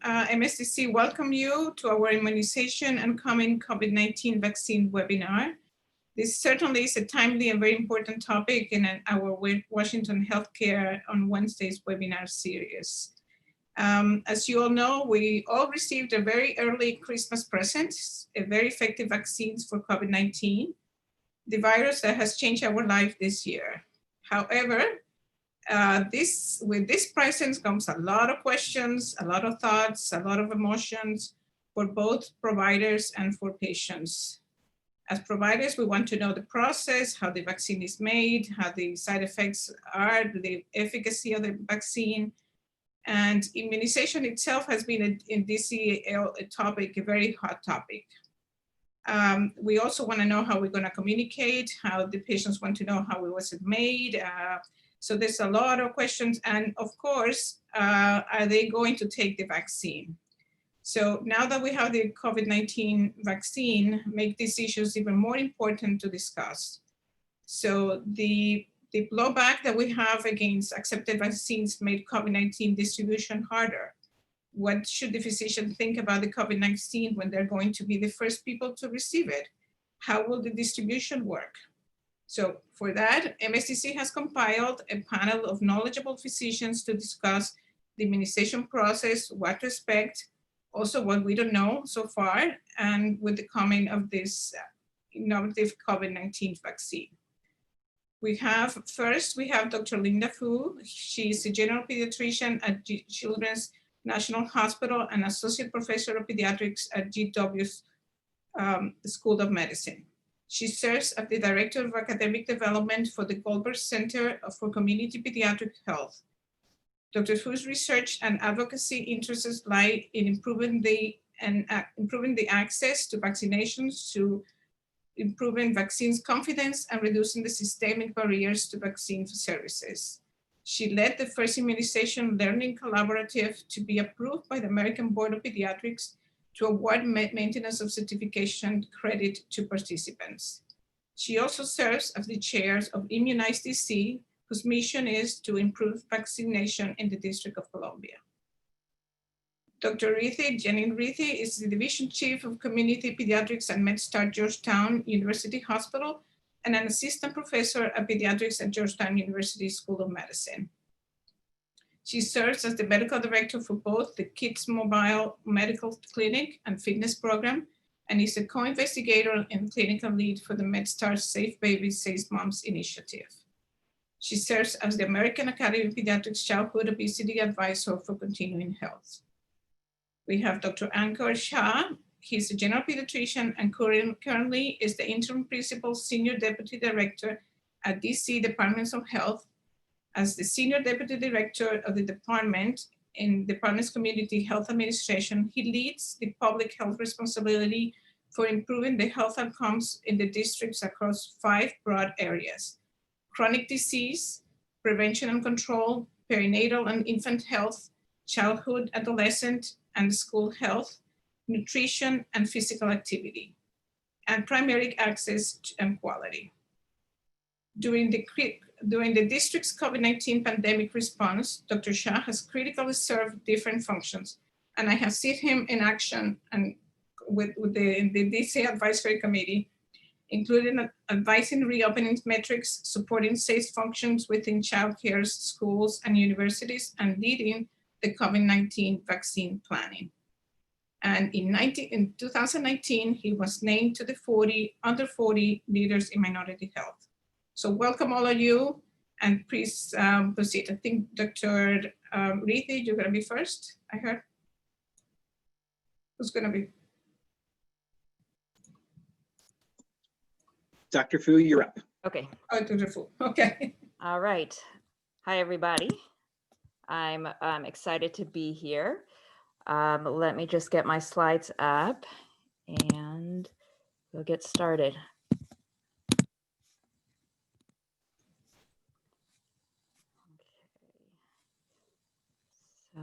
MSDC welcome you to our immunization and common COVID-19 vaccine webinar. This certainly is a timely and very important topic in our Washington Healthcare on Wednesdays webinar series. As you all know, we all received a very early Christmas present, a very effective vaccines for COVID-19, the virus that has changed our life this year. However, with this presence comes a lot of questions, a lot of thoughts, a lot of emotions for both providers and for patients. As providers, we want to know the process, how the vaccine is made, how the side effects are, the efficacy of the vaccine. And immunization itself has been in DC a topic, a very hot topic. We also want to know how we're going to communicate, how the patients want to know how it was made. So there's a lot of questions. And of course, are they going to take the vaccine? So now that we have the COVID-19 vaccine, make these issues even more important to discuss. So the blowback that we have against accepted vaccines made COVID-19 distribution harder. What should the physician think about the COVID-19 when they're going to be the first people to receive it? How will the distribution work? So for that, MSDC has compiled a panel of knowledgeable physicians to discuss the immunization process, what to expect, also what we don't know so far, and with the coming of this innovative COVID-19 vaccine. We have Dr. Linda Fu. She's a general pediatrician at Children's National Hospital and associate professor of pediatrics at GW's School of Medicine. She serves as the Director of Academic Development for the Goldberg Center for Community Pediatric Health. Dr. Fu's research and advocacy interests lie in improving the access to vaccinations, to improving vaccines confidence, and reducing the systemic barriers to vaccine services. She led the first immunization learning collaborative to be approved by the American Board of Pediatrics to award maintenance of certification credit to participants. She also serves as the chair of Immunize DC, whose mission is to improve vaccination in the District of Columbia. Dr. Janine Rithi is the Division Chief of Community Pediatrics at MedStar Georgetown University Hospital and an assistant professor of pediatrics at Georgetown University School of Medicine. She serves as the medical director for both the Kids Mobile Medical Clinic and Fitness Program, and is a co-investigator and clinical lead for the MedStar Safe Babies, Safe Moms initiative. She serves as the American Academy of Pediatrics Childhood Obesity Advisor for Continuing Health. We have Dr. Ankar Shah. He's a general pediatrician and currently is the interim principal senior deputy director at DC Departments of Health. As the Senior Deputy Director of the department in Department's Community Health Administration, he leads the public health responsibility for improving the health outcomes in the districts across 5 broad areas: chronic disease, prevention and control, perinatal and infant health, childhood, adolescent, and school health, nutrition and physical activity, and primary access and quality. During the district's COVID-19 pandemic response, Dr. Shah has critically served different functions, and I have seen him in action and with the DC Advisory Committee, including advising reopening metrics, supporting safe functions within childcare, schools, and universities, and leading the COVID-19 vaccine planning. And in 2019, he was named to the under 40 leaders in minority health. So welcome all of you, and please proceed. I think Dr. Rithi, you're gonna be first, I heard. Who's gonna be? Dr. Fu, you're up. Okay. Oh, Dr. Fu, okay. All right. Hi, everybody. I'm excited to be here. Let me just get my slides up and we'll get started. So,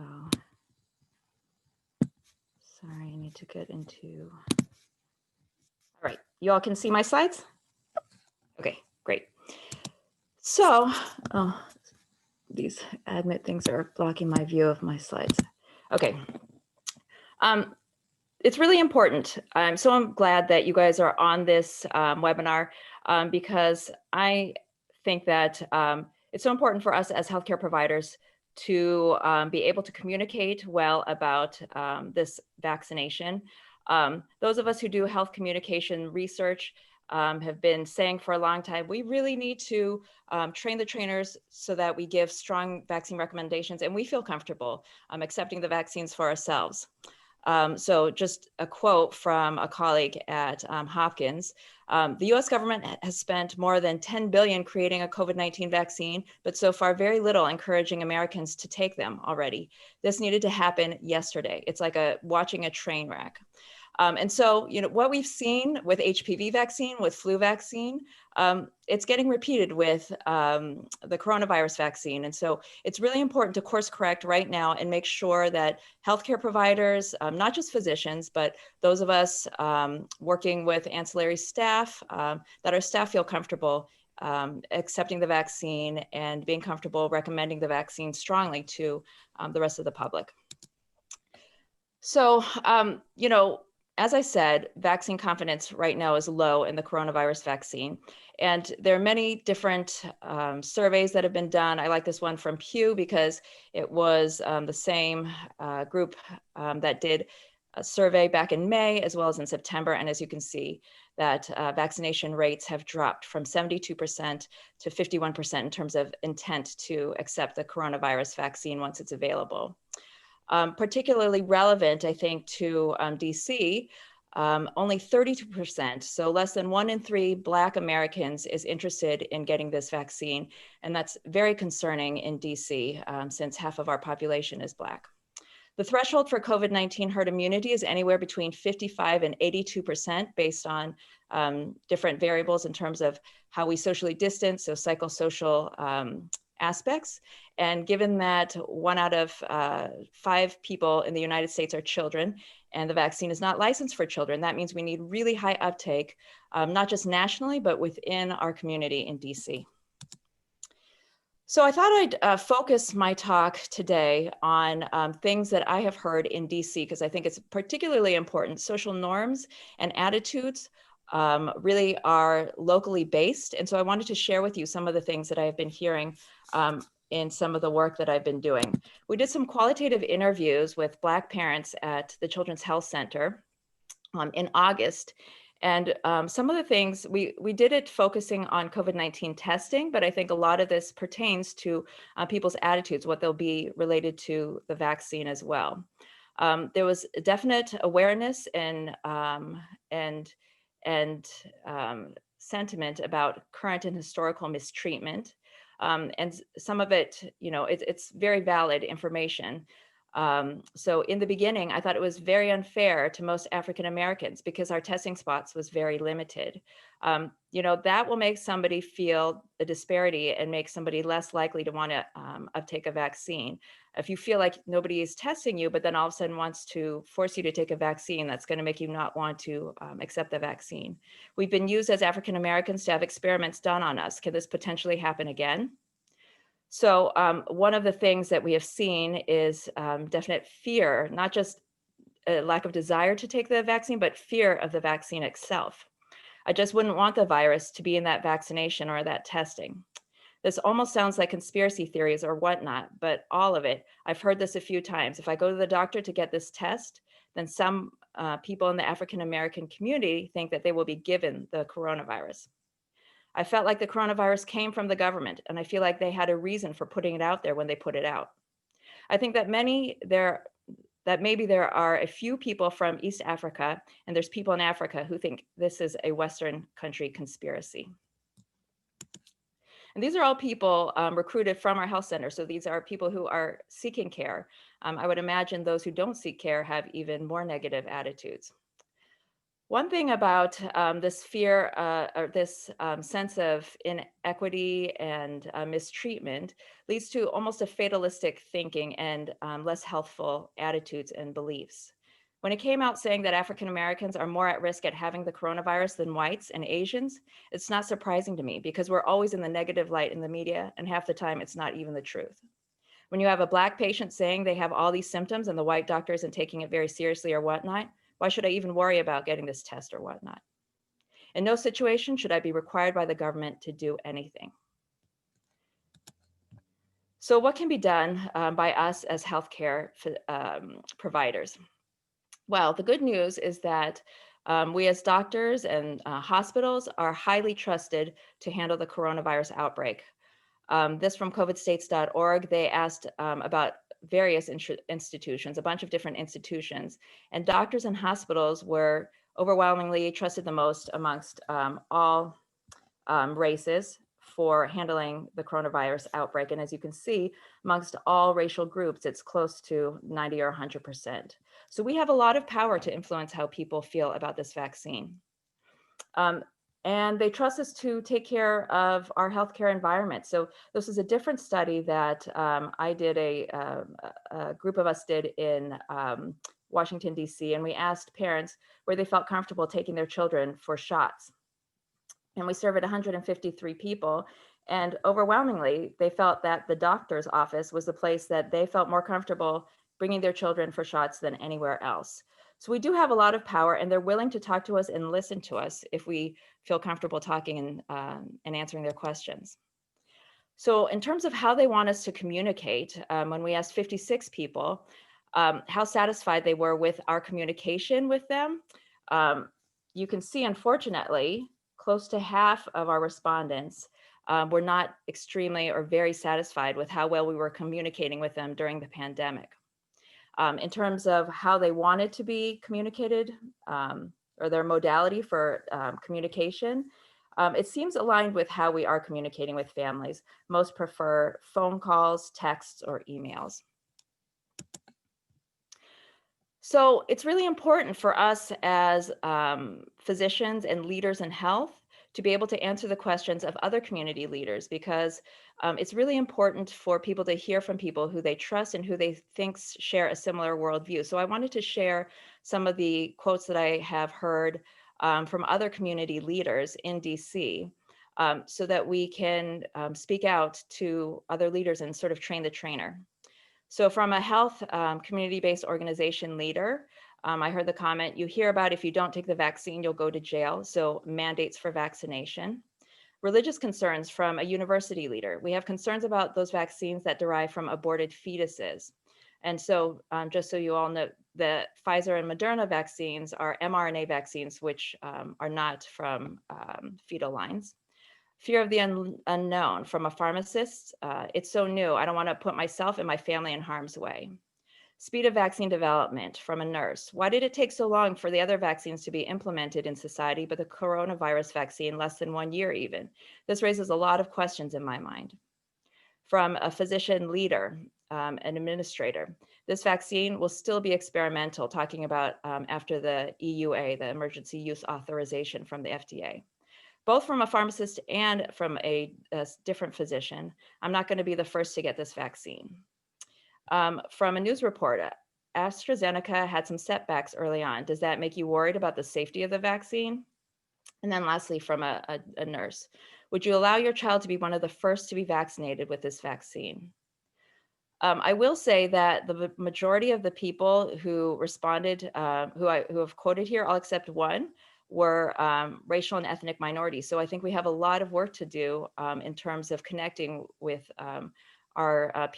sorry, I need to get into, all right, you all can see my slides? Okay, great. So, these admit things are blocking my view of my slides. Okay, It's really important. I'm glad that you guys are on this webinar because I think that it's so important for us as healthcare providers to be able to communicate well about this vaccination. Those of us who do health communication research have been saying for a long time, we really need to train the trainers so that we give strong vaccine recommendations and we feel comfortable accepting the vaccines for ourselves. So just a quote from a colleague at Hopkins, the US government has spent more than 10 billion creating a COVID-19 vaccine, but so far very little encouraging Americans to take them already. This needed to happen yesterday. It's like watching a train wreck. And so, what we've seen with HPV vaccine, with flu vaccine, it's getting repeated with the coronavirus vaccine. And so it's really important to course correct right now and make sure that healthcare providers, not just physicians, but those of us working with ancillary staff, that our staff feel comfortable accepting the vaccine and being comfortable recommending the vaccine strongly to the rest of the public. So, as I said, vaccine confidence right now is low in the coronavirus vaccine. And there are many different surveys that have been done. I like this one from Pew because it was the same group that did a survey back in May as well as in September. And as you can see, that vaccination rates have dropped from 72% to 51% in terms of intent to accept the coronavirus vaccine once it's available. Particularly relevant, I think, to DC, only 32%, so less than 1 in 3 Black Americans is interested in getting this vaccine. And that's very concerning in DC since half of our population is Black. The threshold for COVID-19 herd immunity is anywhere between 55 and 82% based on different variables in terms of how we socially distance, so psychosocial aspects. And given that 1 out of 5 people in the United States are children, and the vaccine is not licensed for children, that means we need really high uptake, not just nationally, but within our community in DC. So I thought I'd focus my talk today on things that I have heard in DC, because I think it's particularly important. Social norms and attitudes really are locally based. And so I wanted to share with you some of the things that I have been hearing in some of the work that I've been doing. We did some qualitative interviews with Black parents at the Children's Health Center in August. And some of the things, we did it focusing on COVID-19 testing, but I think a lot of this pertains to people's attitudes, what they'll be related to the vaccine as well. There was a definite awareness and sentiment about current and historical mistreatment. And some of it, it's very valid information. So in the beginning, I thought it was very unfair to most African Americans because our testing spots was very limited. That will make somebody feel a disparity and make somebody less likely to want to uptake a vaccine. If you feel like nobody is testing you, but then all of a sudden wants to force you to take a vaccine, that's going to make you not want to accept the vaccine. We've been used as African Americans to have experiments done on us. Can this potentially happen again? So one of the things that we have seen is definite fear, not just a lack of desire to take the vaccine, but fear of the vaccine itself. I just wouldn't want the virus to be in that vaccination or that testing. This almost sounds like conspiracy theories or whatnot, but all of it, I've heard this a few times. If I go to the doctor to get this test, then some people in the African American community think that they will be given the coronavirus. I felt like the coronavirus came from the government, and I feel like they had a reason for putting it out there when they put it out. I think that maybe there are a few people from East Africa, and there's people in Africa who think this is a Western country conspiracy. And these are all people recruited from our health center. So these are people who are seeking care. I would imagine those who don't seek care have even more negative attitudes. One thing about this fear or this sense of inequity and mistreatment leads to almost a fatalistic thinking and less healthful attitudes and beliefs. When it came out saying that African Americans are more at risk at having the coronavirus than whites and Asians, it's not surprising to me because we're always in the negative light in the media, and half the time it's not even the truth. When you have a Black patient saying they have all these symptoms and the white doctor isn't taking it very seriously or whatnot, why should I even worry about getting this test or whatnot? In no situation should I be required by the government to do anything. So what can be done by us as healthcare providers? Well, the good news is that we as doctors and hospitals are highly trusted to handle the coronavirus outbreak. This from covidstates.org, they asked about various institutions, a bunch of different institutions, and doctors and hospitals were overwhelmingly trusted the most amongst all races for handling the coronavirus outbreak. And as you can see, amongst all racial groups, it's close to 90 or 100%. So we have a lot of power to influence how people feel about this vaccine. And they trust us to take care of our healthcare environment. So this is a different study that I did, a group of us did in Washington, D.C., and we asked parents where they felt comfortable taking their children for shots. And we surveyed 153 people, and overwhelmingly, they felt that the doctor's office was the place that they felt more comfortable bringing their children for shots than anywhere else. So we do have a lot of power, and they're willing to talk to us and listen to us if we feel comfortable talking and answering their questions. So in terms of how they want us to communicate, when we asked 56 people how satisfied they were with our communication with them, you can see, unfortunately, close to half of our respondents were not extremely or very satisfied with how well we were communicating with them during the pandemic. In terms of how they wanted to be communicated or their modality for communication, it seems aligned with how we are communicating with families. Most prefer phone calls, texts, or emails. So it's really important for us as physicians and leaders in health to be able to answer the questions of other community leaders, because it's really important for people to hear from people who they trust and who they think share a similar worldview. So I wanted to share some of the quotes that I have heard from other community leaders in DC, so that we can speak out to other leaders and sort of train the trainer. So from a health community-based organization leader, I heard the comment, you hear about if you don't take the vaccine, you'll go to jail. So mandates for vaccination. Religious concerns from a university leader. We have concerns about those vaccines that derive from aborted fetuses. And so just so you all know, the Pfizer and Moderna vaccines are mRNA vaccines, which are not from fetal lines. Fear of the unknown from a pharmacist. It's so new. I don't want to put myself and my family in harm's way. Speed of vaccine development from a nurse. Why did it take so long for the other vaccines to be implemented in society, but the coronavirus vaccine less than 1 year even? This raises a lot of questions in my mind. From a physician leader, an administrator. This vaccine will still be experimental, talking about after the EUA, the emergency use authorization from the FDA. Both from a pharmacist and from a different physician. I'm not going to be the first to get this vaccine. From a news report, AstraZeneca had some setbacks early on. Does that make you worried about the safety of the vaccine? And then lastly, from a nurse, would you allow your child to be one of the first to be vaccinated with this vaccine? I will say that the majority of the people who responded, who have quoted here, I'll accept one, were racial and ethnic minorities. So I think we have a lot of work to do in terms of connecting with our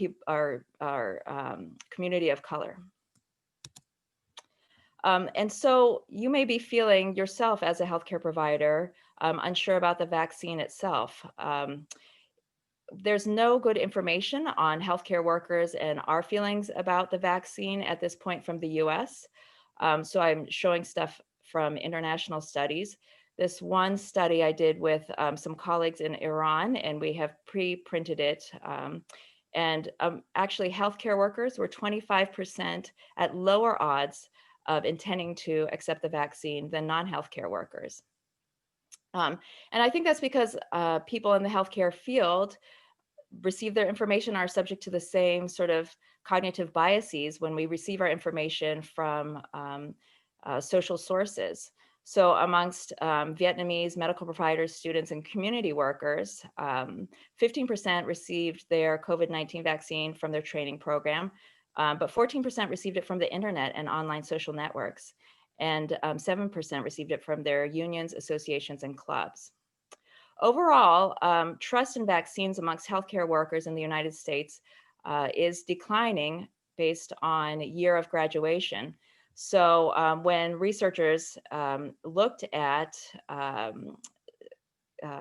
community of color. And so you may be feeling yourself as a healthcare provider unsure about the vaccine itself. There's no good information on healthcare workers and our feelings about the vaccine at this point from the US. So I'm showing stuff from international studies. This one study I did with some colleagues in Iran, and we have pre-printed it. Actually, healthcare workers were 25% at lower odds of intending to accept the vaccine than non-healthcare workers. And I think that's because people in the healthcare field receive their information, are subject to the same sort of cognitive biases when we receive our information from social sources. So amongst Vietnamese medical providers, students, and community workers, 15% received their COVID-19 vaccine from their training program, but 14% received it from the internet and online social networks, and 7% received it from their unions, associations, and clubs. Overall, trust in vaccines amongst healthcare workers in the United States is declining based on year of graduation. So when researchers looked at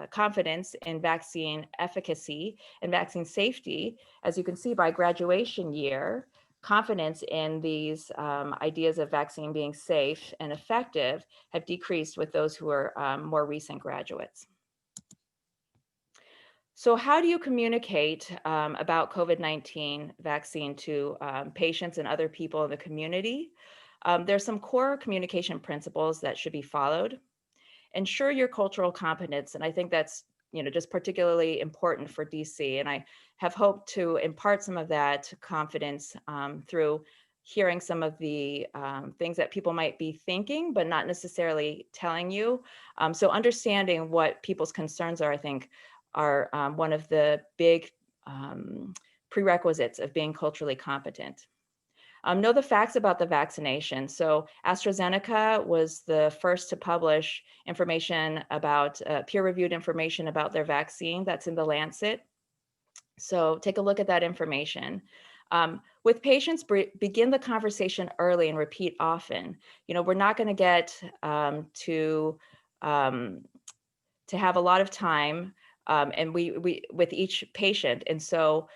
confidence in vaccine efficacy and vaccine safety, as you can see by graduation year, confidence in these ideas of vaccine being safe and effective have decreased with those who are more recent graduates. So how do you communicate about COVID-19 vaccine to patients and other people in the community? There's some core communication principles that should be followed. Ensure your cultural competence, and I think that's just particularly important for DC. And I have hoped to impart some of that confidence through hearing some of the things that people might be thinking, but not necessarily telling you. So understanding what people's concerns are, I think, are one of the big prerequisites of being culturally competent. Know the facts about the vaccination. So AstraZeneca was the first to publish information about peer-reviewed information about their vaccine. That's in the Lancet. So take a look at that information. With patients, begin the conversation early and repeat often. We're not going to get to have a lot of time and we with each patient. And so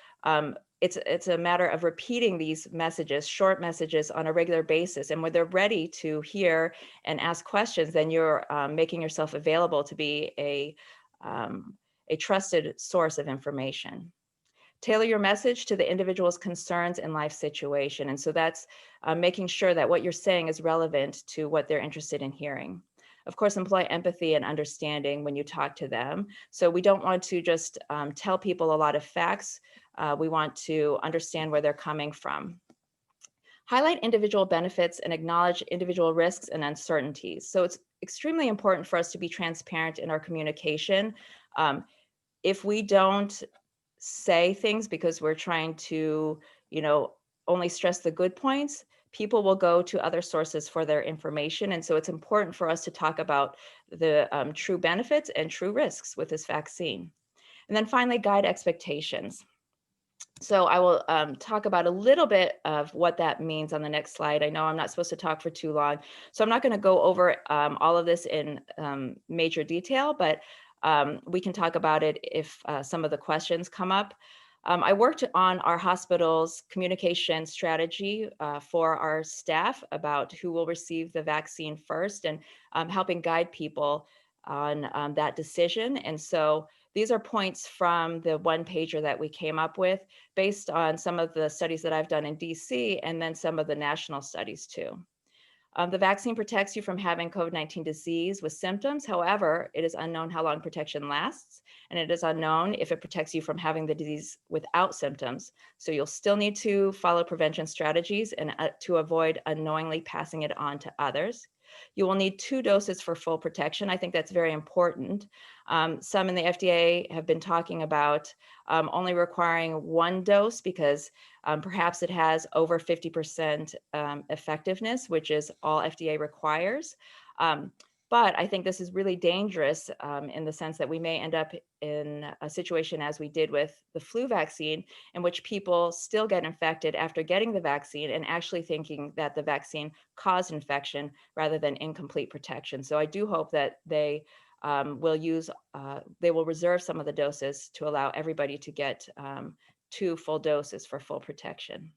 it's a matter of repeating these messages, short messages on a regular basis. And when they're ready to hear and ask questions, then you're making yourself available to be a trusted source of information. Tailor your message to the individual's concerns and life situation. And so that's making sure that what you're saying is relevant to what they're interested in hearing. Of course, employ empathy and understanding when you talk to them. So we don't want to just tell people a lot of facts. We want to understand where they're coming from. Highlight individual benefits and acknowledge individual risks and uncertainties. So it's extremely important for us to be transparent in our communication. If we don't say things because we're trying to, only stress the good points, people will go to other sources for their information. And so it's important for us to talk about the true benefits and true risks with this vaccine. And then finally, guide expectations. So I will talk about a little bit of what that means on the next slide. I know I'm not supposed to talk for too long, so I'm not going to go over all of this in major detail, but we can talk about it if some of the questions come up. I worked on our hospital's communication strategy for our staff about who will receive the vaccine first and helping guide people on that decision. And so these are points from the one pager that we came up with based on some of the studies that I've done in DC and then some of the national studies too. The vaccine protects you from having COVID-19 disease with symptoms. However, it is unknown how long protection lasts, and it is unknown if it protects you from having the disease without symptoms. So you'll still need to follow prevention strategies and to avoid unknowingly passing it on to others. You will need 2 doses for full protection. I think that's very important. Some in the FDA have been talking about only requiring 1 dose because perhaps it has over 50% effectiveness, which is all FDA requires. But I think this is really dangerous in the sense that we may end up in a situation as we did with the flu vaccine, in which people still get infected after getting the vaccine and actually thinking that the vaccine caused infection rather than incomplete protection. So I do hope that they will reserve some of the doses to allow everybody to get 2 full doses for full protection.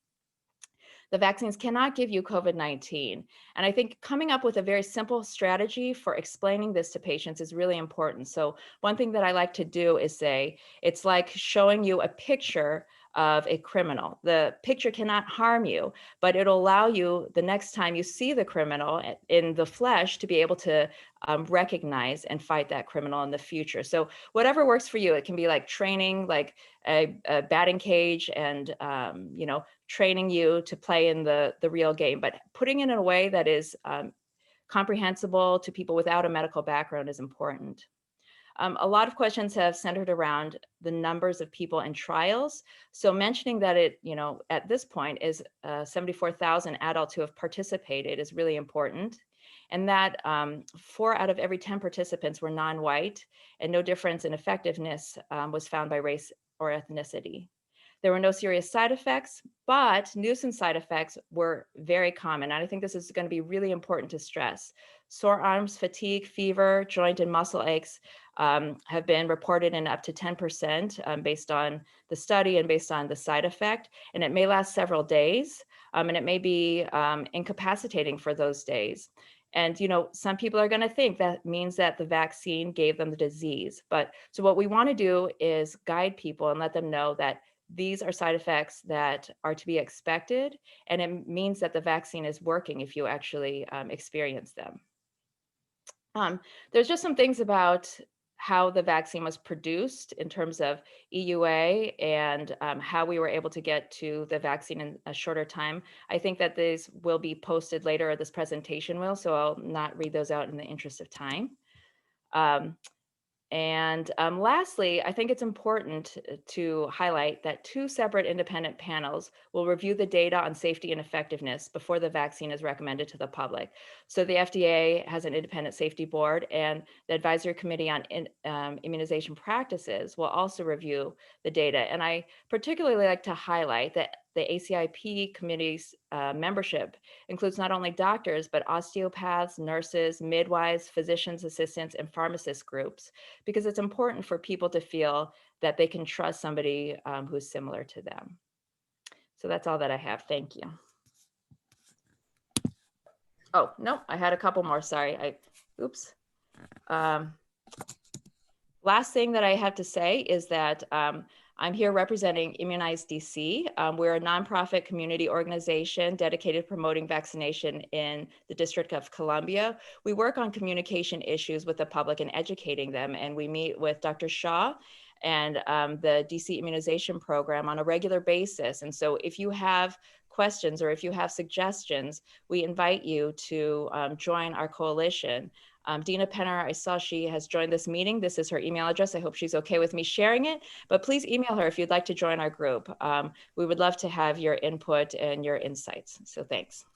The vaccines cannot give you COVID-19. And I think coming up with a very simple strategy for explaining this to patients is really important. So one thing that I like to do is say, it's like showing you a picture of a criminal. The picture cannot harm you, but it'll allow you the next time you see the criminal in the flesh to be able to recognize and fight that criminal in the future. So whatever works for you, it can be like training, like a batting cage and, training you to play in the real game, but putting it in a way that is comprehensible to people without a medical background is important. A lot of questions have centered around the numbers of people in trials. So mentioning that it, at this point is 74,000 adults who have participated is really important. And that 4 out of every 10 participants were non-white, and no difference in effectiveness was found by race or ethnicity. There were no serious side effects, but nuisance side effects were very common. And I think this is going to be really important to stress. Sore arms, fatigue, fever, joint and muscle aches have been reported in up to 10% based on the study and based on the side effect. And it may last several days, and it may be incapacitating for those days. And, some people are going to think that means that the vaccine gave them the disease. So what we want to do is guide people and let them know that these are side effects that are to be expected, and it means that the vaccine is working if you actually experience them. There's just some things about how the vaccine was produced in terms of EUA and how we were able to get to the vaccine in a shorter time. I think that these will be posted later, or this presentation will, so I'll not read those out in the interest of time. And lastly, I think it's important to highlight that 2 separate independent panels will review the data on safety and effectiveness before the vaccine is recommended to the public. So the FDA has an independent safety board, and the Advisory Committee on Immunization Practices will also review the data. And I particularly like to highlight that the ACIP committee's membership includes not only doctors, but osteopaths, nurses, midwives, physicians assistants, and pharmacist groups, because it's important for people to feel that they can trust somebody who's similar to them. So that's all that I have. Thank you. Oh, no, I had a couple more. Sorry. Oops. Last thing that I have to say is that I'm here representing MSDC. We're a nonprofit community organization dedicated to promoting vaccination in the District of Columbia. We work on communication issues with the public and educating them, and we meet with Dr. Shaw and the DC Immunization Program on a regular basis. And so if you have questions or if you have suggestions, we invite you to join our coalition. Dina Penner, I saw she has joined this meeting. This is her email address. I hope she's okay with me sharing it, but please email her if you'd like to join our group. We would love to have your input and your insights. So thanks.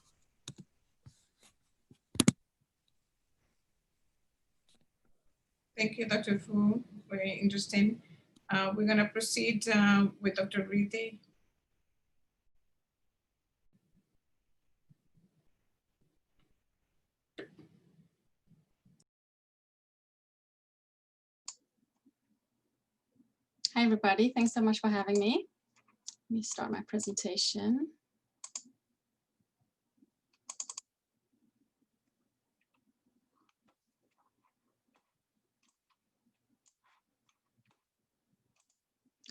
Thank you, Dr. Fu. Very interesting. We're going to proceed with Dr. Riti. Hi, everybody. Thanks so much for having me. Let me start my presentation.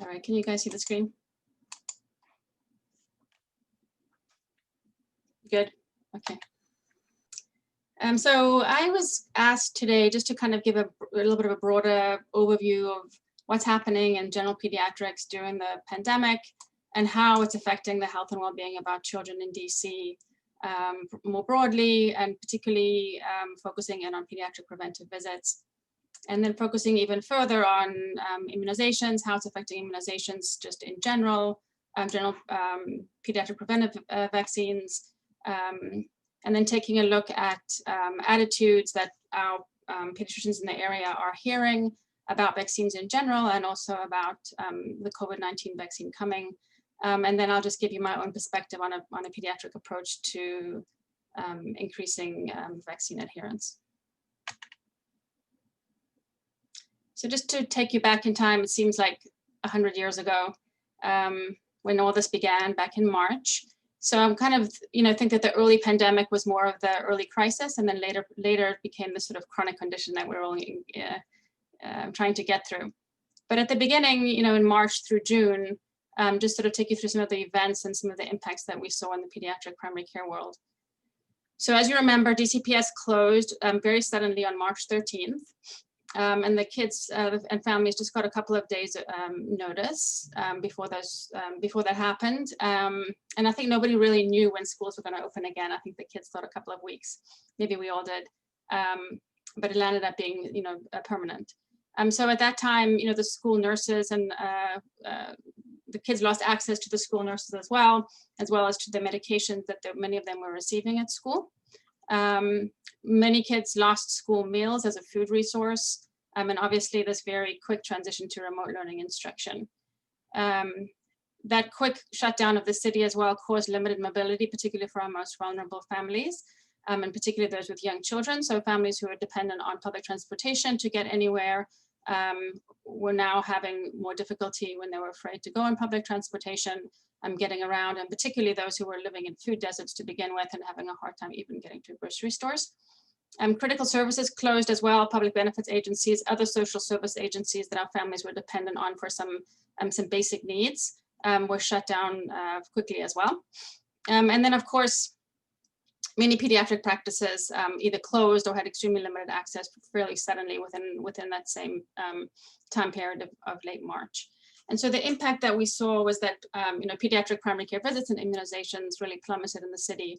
All right, can you guys see the screen? Good, okay. So I was asked today just to kind of give a little bit of a broader overview of what's happening in general pediatrics during the pandemic and how it's affecting the health and well-being of our children in DC more broadly, and particularly focusing in on pediatric preventive visits. And then focusing even further on immunizations, how it's affecting immunizations just in general, pediatric preventive vaccines, and then taking a look at attitudes that our pediatricians in the area are hearing about vaccines in general, and also about the COVID-19 vaccine coming. And then I'll just give you my own perspective on a pediatric approach to increasing vaccine adherence. So just to take you back in time, it seems like 100 years ago when all this began back in March. So I'm kind of, think that the early pandemic was more of the early crisis, and then later it became the sort of chronic condition that we're all trying to get through. But at the beginning, in March through June, just sort of take you through some of the events and some of the impacts that we saw in the pediatric primary care world. So as you remember, DCPS closed very suddenly on March 13th. And the kids and families just got a couple of days notice before that happened. And I think nobody really knew when schools were going to open again. I think the kids thought a couple of weeks, maybe we all did, but it landed up being, permanent. So at that time, the school nurses and the kids lost access to the school nurses as well as to the medications that many of them were receiving at school. Many kids lost school meals as a food resource, and obviously this very quick transition to remote learning instruction. That quick shutdown of the city as well caused limited mobility, particularly for our most vulnerable families, and particularly those with young children. So families who are dependent on public transportation to get anywhere were now having more difficulty when they were afraid to go on public transportation, getting around, and particularly those who were living in food deserts to begin with and having a hard time even getting to grocery stores. Critical services closed as well, public benefits agencies, other social service agencies that our families were dependent on for some basic needs were shut down quickly as well. And then of course, many pediatric practices either closed or had extremely limited access fairly suddenly within that same time period of late March. And so the impact that we saw was that pediatric primary care visits and immunizations really plummeted in the city.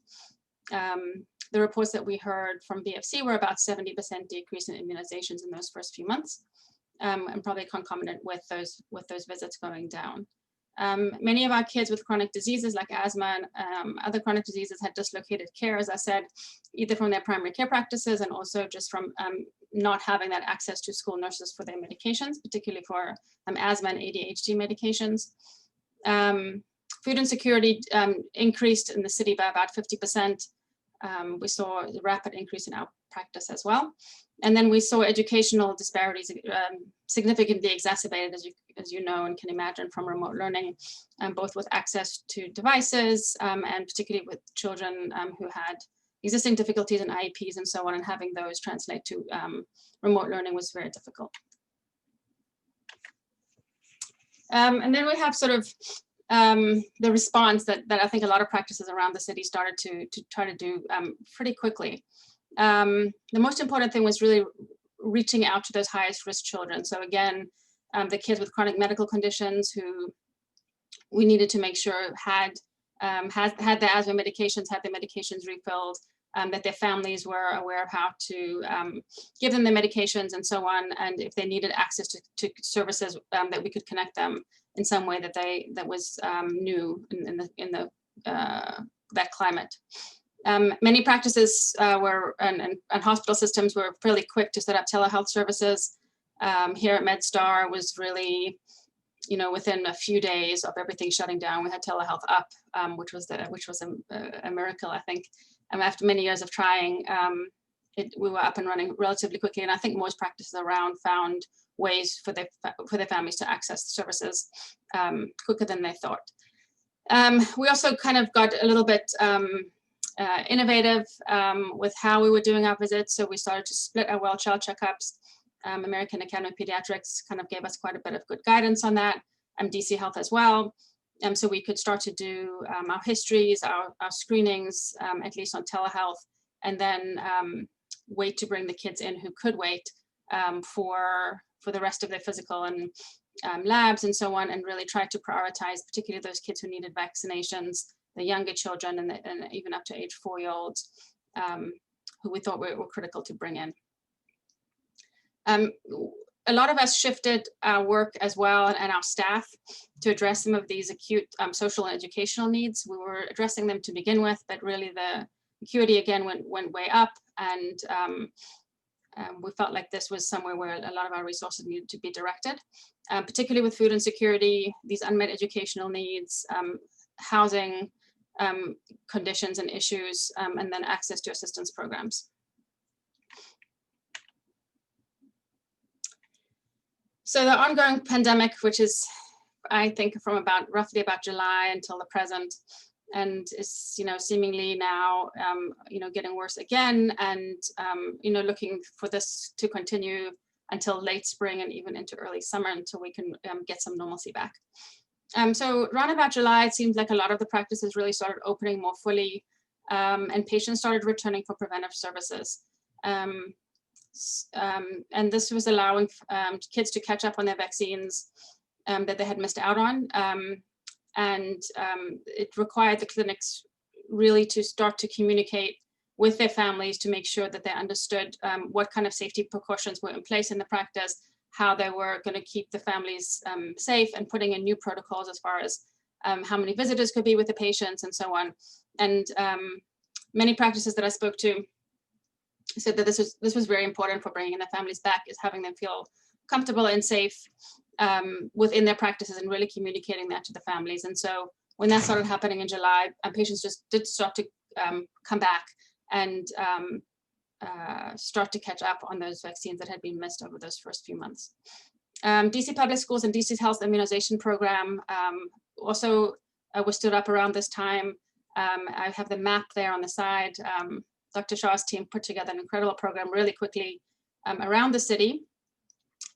The reports that we heard from BFC were about 70% decrease in immunizations in those first few months, and probably concomitant with those visits going down. Many of our kids with chronic diseases like asthma and other chronic diseases had dislocated care, as I said, either from their primary care practices and also just from not having that access to school nurses for their medications, particularly for asthma and ADHD medications. Food insecurity increased in the city by about 50%. We saw a rapid increase in our practice as well. And then we saw educational disparities significantly exacerbated, as you know and can imagine, from remote learning, both with access to devices and particularly with children who had existing difficulties in IEPs and so on, and having those translate to remote learning was very difficult. And then we have sort of the response that I think a lot of practices around the city started to try to do pretty quickly. The most important thing was really reaching out to those highest risk children. So again, the kids with chronic medical conditions who we needed to make sure had the asthma medications, had their medications refilled, that their families were aware of how to give them the medications and so on, and if they needed access to services, that we could connect them in some way that was new in that climate. Many practices and hospital systems were fairly quick to set up telehealth services. Here at MedStar was really, within a few days of everything shutting down, we had telehealth up, which was a miracle, I think. After many years of trying, we were up and running relatively quickly, and I think most practices around found ways for their families to access the services quicker than they thought. We also kind of got a little bit innovative with how we were doing our visits. So we started to split our well-child checkups. American Academy of Pediatrics kind of gave us quite a bit of good guidance on that, DC Health as well. So we could start to do our histories, our screenings, at least on telehealth, and then wait to bring the kids in who could wait for the rest of their physical and labs and so on, and really try to prioritize particularly those kids who needed vaccinations, the younger children, and even up to age 4-year-olds who we thought were critical to bring in. A lot of us shifted our work as well and our staff to address some of these acute social and educational needs. We were addressing them to begin with, but really the acuity again went way up, and we felt like this was somewhere where a lot of our resources needed to be directed, particularly with food insecurity, these unmet educational needs, housing conditions and issues, and then access to assistance programs. So the ongoing pandemic, which is, I think, from roughly about July until the present, and is, seemingly now, getting worse again, and, looking for this to continue until late spring and even into early summer until we can get some normalcy back. So around about July, it seems like a lot of the practices really started opening more fully, and patients started returning for preventive services. And this was allowing kids to catch up on their vaccines that they had missed out on. It required the clinics really to start to communicate with their families to make sure that they understood what kind of safety precautions were in place in the practice, how they were going to keep the families safe, and putting in new protocols as far as how many visitors could be with the patients and so on. And many practices that I spoke to said that this was very important for bringing the families back, is having them feel comfortable and safe within their practices and really communicating that to the families. And so when that started happening in July, patients just did start to come back and start to catch up on those vaccines that had been missed over those first few months. DC Public Schools and DC's Health Immunization Program also was stood up around this time. I have the map there on the side. Dr. Shah's team put together an incredible program really quickly around the city,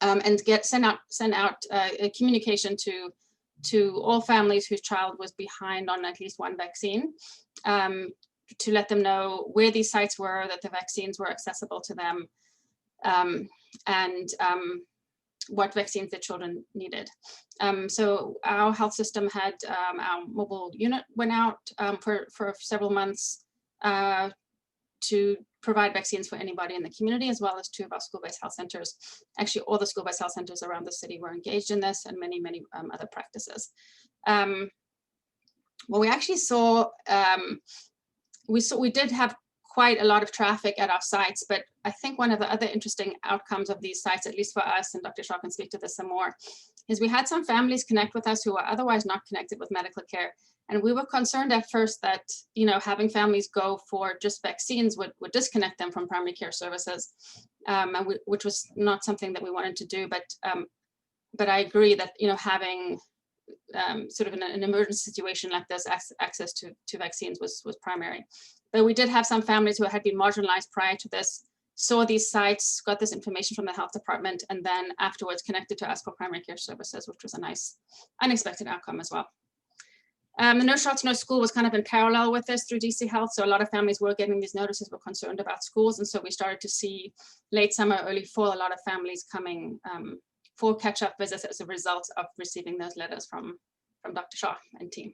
and send out a communication to all families whose child was behind on at least one vaccine, to let them know where these sites were, that the vaccines were accessible to them, and what vaccines the children needed. So our health system had our mobile unit went out for several months to provide vaccines for anybody in the community, as well as 2 of our school-based health centers. Actually, all the school-based health centers around the city were engaged in this, and many other practices. What we actually saw, we did have quite a lot of traffic at our sites, but I think one of the other interesting outcomes of these sites, at least for us, and Dr. Shah can speak to this some more, is we had some families connect with us who were otherwise not connected with medical care. And we were concerned at first that, having families go for just vaccines would disconnect them from primary care services, which was not something that we wanted to do. But I agree that, having sort of an emergency situation like this, access to vaccines was primary. But we did have some families who had been marginalized prior to this, saw these sites, got this information from the health department, and then afterwards connected to us for primary care services, which was a nice unexpected outcome as well. The No Shots, No School was kind of in parallel with this through DC Health. So a lot of families were getting these notices, were concerned about schools. And so we started to see late summer, early fall, a lot of families coming for catch-up visits as a result of receiving those letters from Dr. Shah and team.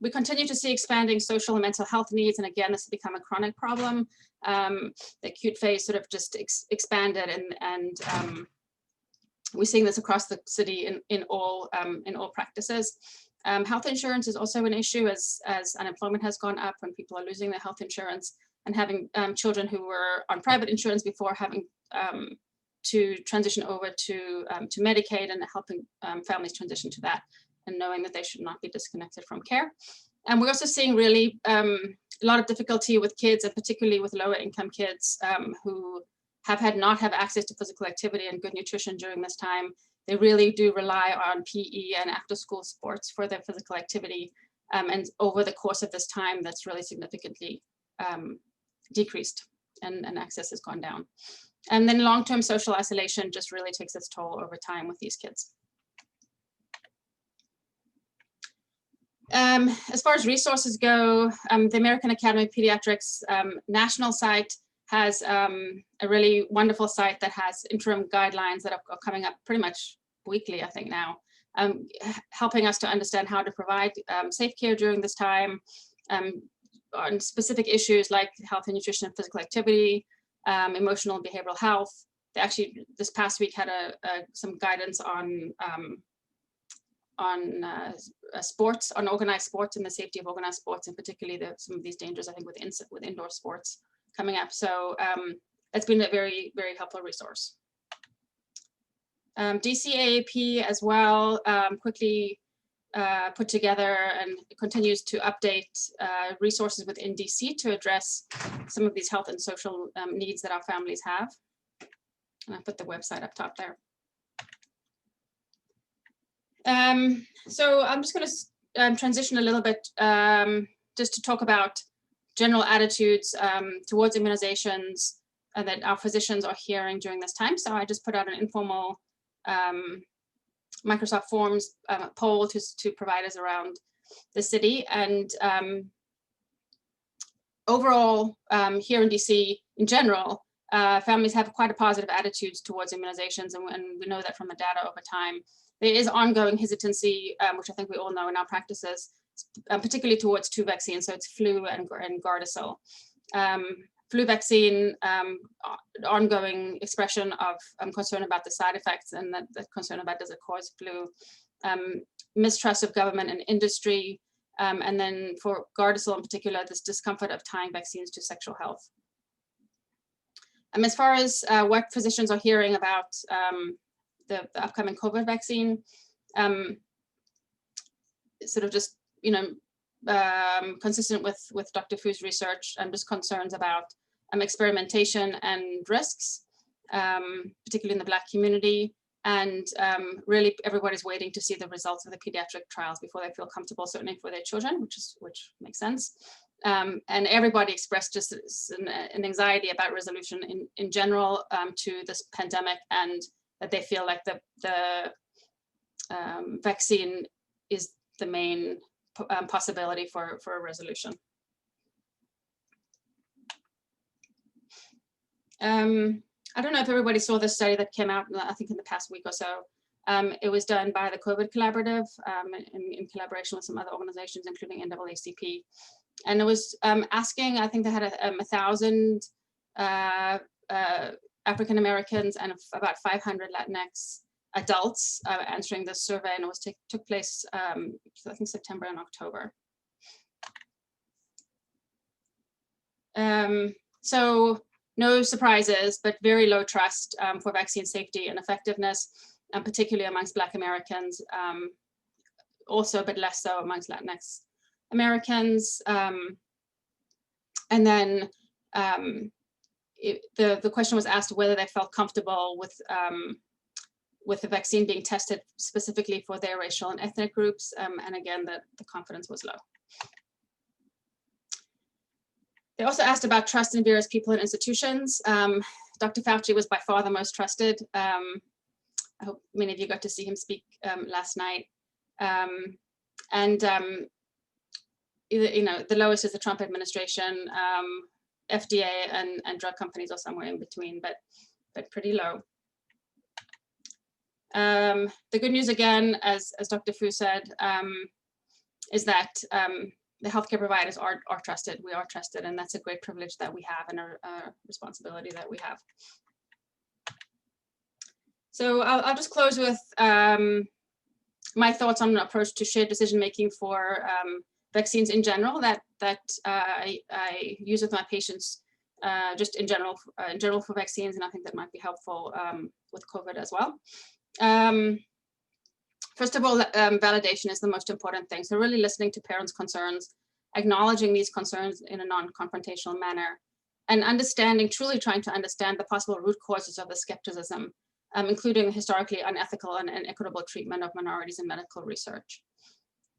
We continue to see expanding social and mental health needs. And again, this has become a chronic problem. The acute phase sort of just expanded, and we're seeing this across the city in all practices. Health insurance is also an issue as unemployment has gone up, when people are losing their health insurance, and having children who were on private insurance before having to transition over to Medicaid, and helping families transition to that, and knowing that they should not be disconnected from care. And we're also seeing really a lot of difficulty with kids, and particularly with lower income kids who have not have access to physical activity and good nutrition during this time. They really do rely on PE and after school sports for their physical activity. And over the course of this time, that's really significantly decreased, and access has gone down. And then long-term social isolation just really takes its toll over time with these kids. As far as resources go, the American Academy of Pediatrics national site has a really wonderful site that has interim guidelines that are coming up pretty much weekly, I think now, helping us to understand how to provide safe care during this time on specific issues like health and nutrition and physical activity, emotional and behavioral health. They actually, this past week, had some guidance on sports, on organized sports and the safety of organized sports, and particularly some of these dangers, I think, with indoor sports coming up. So it's been a very, very helpful resource. DCAAP as well quickly put together and continues to update resources within DC to address some of these health and social needs that our families have. And I put the website up top there. So I'm just going to transition a little bit just to talk about general attitudes towards immunizations that our physicians are hearing during this time. So I just put out an informal Microsoft Forms poll to providers around the city. And overall, here in DC, in general, families have quite a positive attitudes towards immunizations, and we know that from the data over time. There is ongoing hesitancy, which I think we all know in our practices, particularly towards two vaccines, so it's flu and Gardasil. Flu vaccine, ongoing expression of concern about the side effects and that concern about does it cause flu, mistrust of government and industry, and then for Gardasil in particular, this discomfort of tying vaccines to sexual health. As far as what physicians are hearing about the upcoming COVID vaccine, sort of just, consistent with Dr. Fu's research, and just concerns about experimentation and risks, particularly in the Black community. And really everybody's waiting to see the results of the pediatric trials before they feel comfortable, certainly for their children, which makes sense. And everybody expressed just an anxiety about resolution in general to this pandemic, and that they feel like the vaccine is the main possibility for a resolution. I don't know if everybody saw this study that came out, I think in the past week or so. It was done by the COVID Collaborative in collaboration with some other organizations, including NAACP. And it was asking, I think they had 1,000 African Americans and about 500 Latinx adults answering this survey, and it was took place, I think, September and October. So no surprises, but very low trust for vaccine safety and effectiveness, and particularly amongst Black Americans, also, but less so amongst Latinx Americans. And then the question was asked whether they felt comfortable with the vaccine being tested specifically for their racial and ethnic groups. And again, the confidence was low. They also asked about trust in various people and institutions. Dr. Fauci was by far the most trusted. I hope many of you got to see him speak last night. The lowest is the Trump administration. FDA and drug companies are somewhere in between, but pretty low. The good news, again, as Dr. Fu said, is that the healthcare providers are trusted. We are trusted, and that's a great privilege that we have and a responsibility that we have. So I'll just close with my thoughts on an approach to shared decision-making for vaccines in general that I use with my patients just in general for vaccines, and I think that might be helpful with COVID as well. First of all, validation is the most important thing. So really listening to parents' concerns, acknowledging these concerns in a non-confrontational manner, and truly trying to understand the possible root causes of the skepticism, including historically unethical and inequitable treatment of minorities in medical research.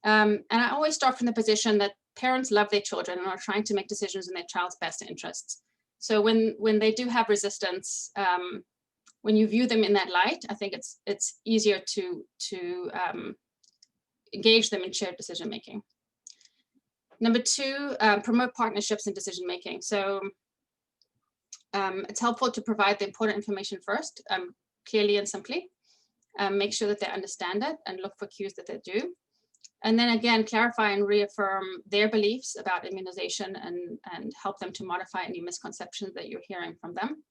And I always start from the position that parents love their children and are trying to make decisions in their child's best interests. So when they do have resistance, when you view them in that light, I think it's easier to engage them in shared decision making. Number two, promote partnerships in decision making. So it's helpful to provide the important information first, clearly and simply. Make sure that they understand it and look for cues that they do. And then again, clarify and reaffirm their beliefs about immunization and help them to modify any misconceptions that you're hearing from them.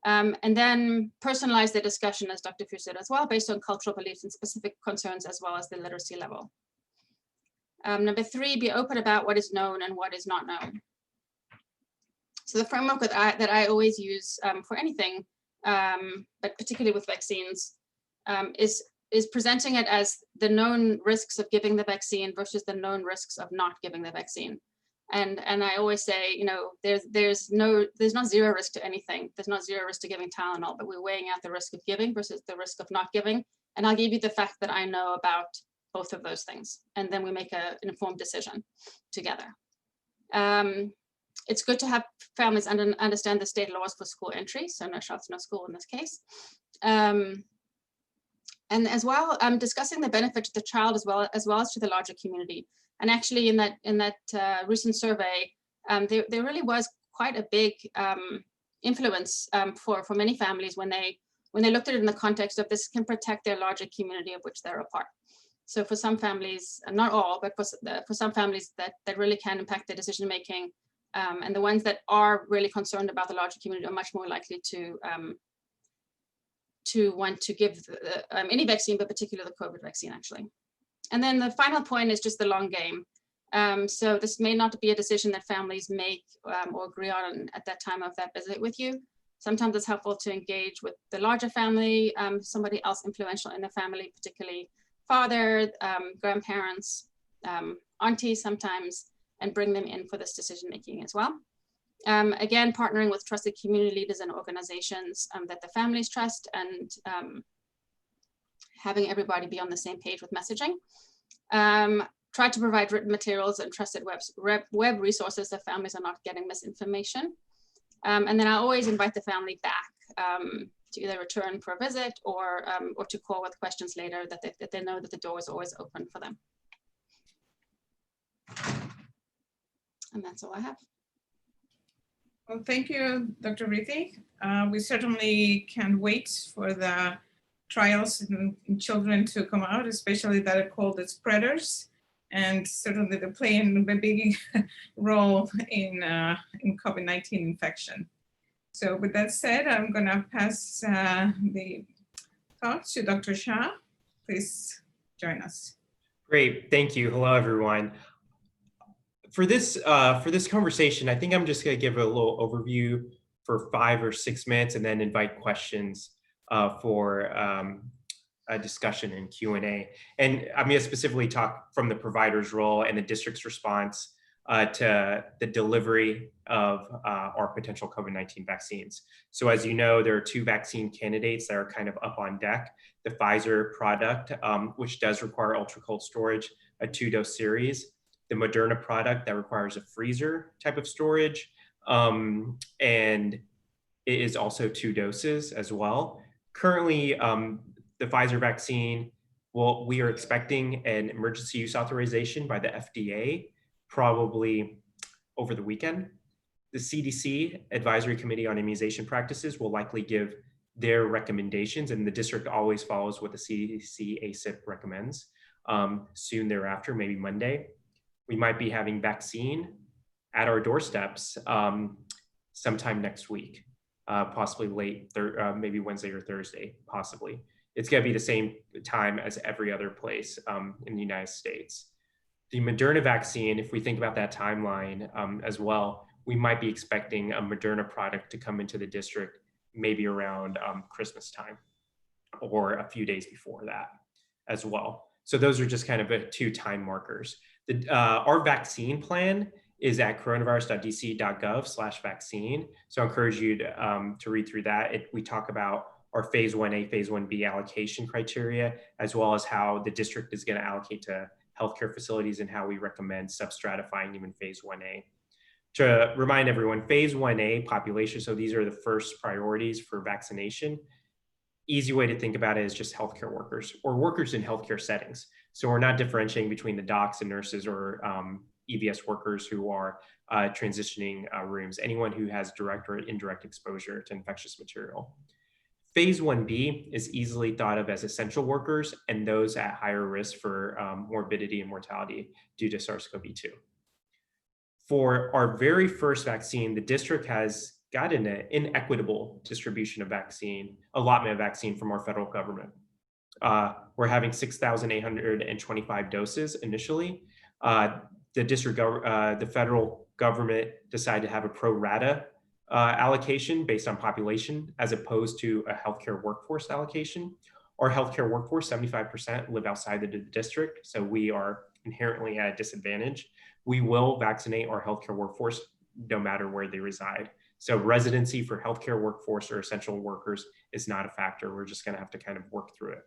And then personalize the discussion, as Dr. Fu said as well, based on cultural beliefs and specific concerns, as well as the literacy level. Number three, be open about what is known and what is not known. So the framework that I always use for anything, but particularly with vaccines, is presenting it as the known risks of giving the vaccine versus the known risks of not giving the vaccine. And I always say, there's not zero risk to anything. There's not zero risk to giving Tylenol, but we're weighing out the risk of giving versus the risk of not giving. And I'll give you the fact that I know about both of those things. And then we make an informed decision together. It's good to have families understand the state laws for school entry. So no shots, no school in this case. And as well, discussing the benefit to the child as well as to the larger community. And actually, in that recent survey, there really was quite a big influence for many families when they looked at it in the context of this can protect their larger community of which they're a part. So for some families, and not all, but for some families that really can impact their decision making, and the ones that are really concerned about the larger community are much more likely to want to give any vaccine, but particularly the COVID vaccine, actually. And then the final point is just the long game. So this may not be a decision that families make or agree on at that time of that visit with you. Sometimes it's helpful to engage with the larger family, somebody else influential in the family, particularly father, grandparents, aunties sometimes, and bring them in for this decision making as well. Again, partnering with trusted community leaders and organizations that the families trust, and having everybody be on the same page with messaging. Try to provide written materials and trusted web resources so families are not getting misinformation. And then I always invite the family back to either return for a visit or to call with questions later, that they know that the door is always open for them. And that's all I have. Well, thank you, Dr. Rithi. We certainly can't wait for the trials in children to come out, especially that are called the spreaders, and certainly they're playing a big role in COVID-19 infection. So with that said, I'm gonna pass the talk to Dr. Shah. Please join us. Great, thank you. Hello, everyone. For this conversation, I think I'm just going to give a little overview for 5 or 6 minutes and then invite questions for a discussion and Q&A. And I'm going to specifically talk from the provider's role and the district's response to the delivery of our potential COVID-19 vaccines. So as you know, there are 2 vaccine candidates that are kind of up on deck. The Pfizer product, which does require ultra cold storage, a 2-dose series. The Moderna product that requires a freezer type of storage, and it is also 2 doses as well. Currently, the Pfizer vaccine, well, we are expecting an emergency use authorization by the FDA probably over the weekend. The CDC Advisory Committee on Immunization Practices will likely give their recommendations, and the district always follows what the CDC ACIP recommends soon thereafter, maybe Monday. We might be having vaccine at our doorsteps sometime next week, possibly late, maybe Wednesday or Thursday, possibly. It's gonna be the same time as every other place in the United States. The Moderna vaccine, if we think about that timeline as well, we might be expecting a Moderna product to come into the district maybe around Christmas time or a few days before that as well. So those are just kind of 2 time markers. Our vaccine plan is at coronavirus.dc.gov/vaccine. So I encourage you to read through that. We talk about our phase 1A, phase 1B allocation criteria, as well as how the district is going to allocate to healthcare facilities and how we recommend substratifying them in phase 1A. To remind everyone, phase 1A population, so these are the first priorities for vaccination. Easy way to think about it is just healthcare workers or workers in healthcare settings. So we're not differentiating between the docs and nurses or EVS workers who are transitioning rooms, anyone who has direct or indirect exposure to infectious material. Phase 1B is easily thought of as essential workers and those at higher risk for morbidity and mortality due to SARS-CoV-2. For our very first vaccine, the district has gotten an inequitable distribution of vaccine, allotment of vaccine from our federal government. We're having 6,825 doses initially. The federal government decided to have a pro rata allocation based on population as opposed to a healthcare workforce allocation. Our healthcare workforce, 75% live outside the district, so we are inherently at a disadvantage. We will vaccinate our healthcare workforce no matter where they reside. So residency for healthcare workforce or essential workers is not a factor. We're just gonna have to kind of work through it.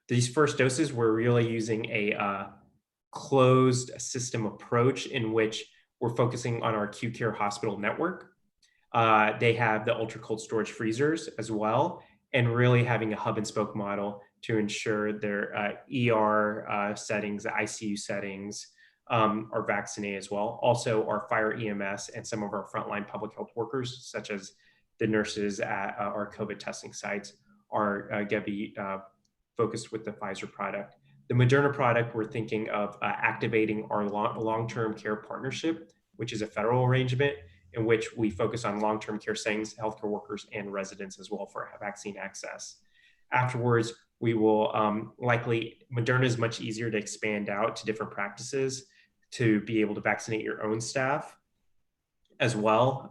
These first doses, we're really using a closed system approach in which we're focusing on our acute care hospital network. They have the ultra cold storage freezers as well, and really having a hub and spoke model to ensure their ER settings, the ICU settings, are vaccinated as well. Also, our fire EMS and some of our frontline public health workers, such as the nurses at our COVID testing sites, are going to be focused with the Pfizer product. The Moderna product, we're thinking of activating our long-term care partnership, which is a federal arrangement in which we focus on long-term care settings, healthcare workers, and residents as well for vaccine access. Afterwards, we will Moderna is much easier to expand out to different practices to be able to vaccinate your own staff as well.